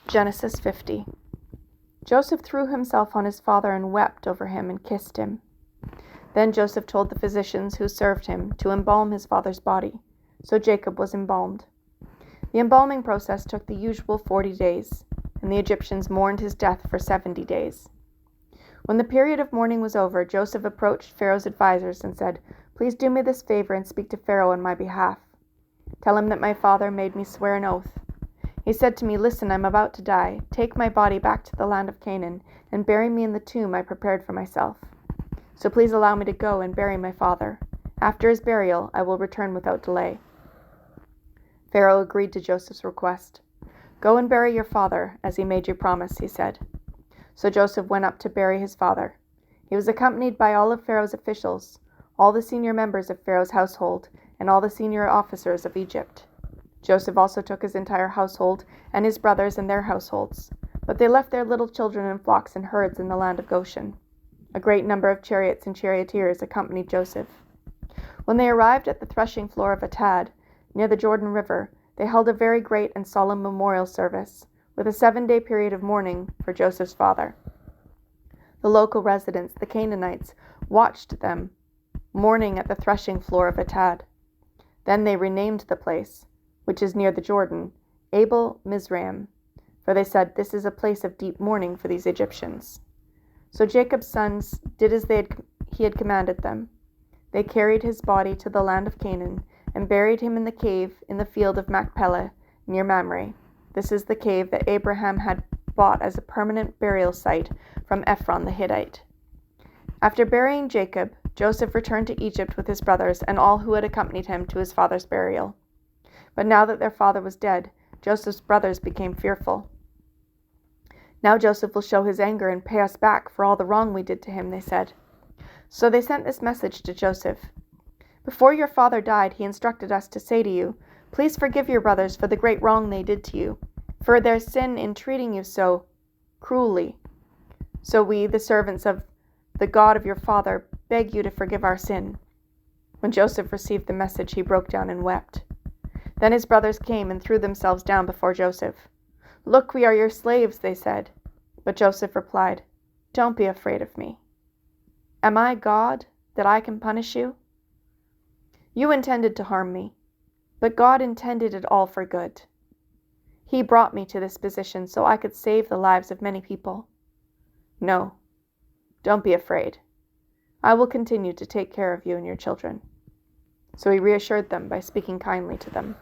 Genesis 50. Joseph threw himself on his father and wept over him and kissed him. Then Joseph told the physicians who served him to embalm his father's body. So Jacob was embalmed. The embalming process took the usual 40 days, and the Egyptians mourned his death for 70 days. When the period of mourning was over, Joseph approached Pharaoh's advisors and said, "Please do me this favor and speak to Pharaoh on my behalf. Tell him that my father made me swear an oath. He said to me, 'Listen, I'm about to die. Take my body back to the land of Canaan and bury me in the tomb I prepared for myself. So please allow me to go and bury my father. After his burial, I will return without delay.' Pharaoh agreed to Joseph's request. 'Go and bury your father, as he made you promise,' he said. So Joseph went up to bury his father. He was accompanied by all of Pharaoh's officials, all the senior members of Pharaoh's household, and all the senior officers of Egypt. Joseph also took his entire household and his brothers and their households, but they left their little children and flocks and herds in the land of Goshen. A great number of chariots and charioteers accompanied Joseph. When they arrived at the threshing floor of Atad, near the Jordan River, they held a very great and solemn memorial service, with a 7-day period of mourning for Joseph's father. The local residents, the Canaanites, watched them mourning at the threshing floor of Atad. Then they renamed the place, which is near the Jordan, Abel Mizraim, for they said, "This is a place of deep mourning for these Egyptians." So Jacob's sons did as he had commanded them. They carried his body to the land of Canaan and buried him in the cave in the field of Machpelah near Mamre. This is the cave that Abraham had bought as a permanent burial site from Ephron the Hittite. After burying Jacob, Joseph returned to Egypt with his brothers and all who had accompanied him to his father's burial. But now that their father was dead, Joseph's brothers became fearful. "Now Joseph will show his anger and pay us back for all the wrong we did to him," they said. So they sent this message to Joseph. "Before your father died, he instructed us to say to you, 'Please forgive your brothers for the great wrong they did to you, for their sin in treating you so cruelly. So we, the servants of the God of your father, beg you to forgive our sin.'" When Joseph received the message, he broke down and wept. Then his brothers came and threw themselves down before Joseph. "Look, we are your slaves," they said. But Joseph replied, "Don't be afraid of me. Am I God that I can punish you? You intended to harm me, but God intended it all for good. He brought me to this position so I could save the lives of many people. No, don't be afraid. I will continue to take care of you and your children." So he reassured them by speaking kindly to them.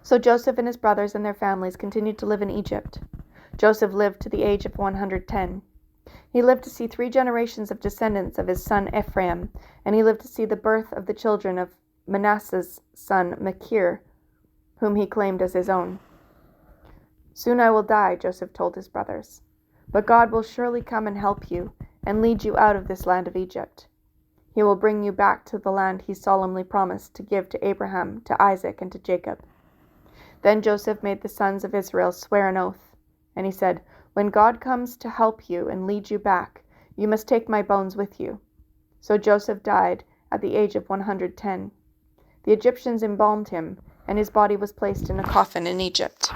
So Joseph and his brothers and their families continued to live in Egypt. Joseph lived to the age of 110. He lived to see 3 generations of descendants of his son Ephraim, and he lived to see the birth of the children of Manasseh's son Machir, whom he claimed as his own. "Soon I will die," Joseph told his brothers, "but God will surely come and help you and lead you out of this land of Egypt. He will bring you back to the land he solemnly promised to give to Abraham, to Isaac, and to Jacob." Then Joseph made the sons of Israel swear an oath, and he said, "When God comes to help you and lead you back, you must take my bones with you." So Joseph died at the age of 110. The Egyptians embalmed him, and his body was placed in a coffin in Egypt.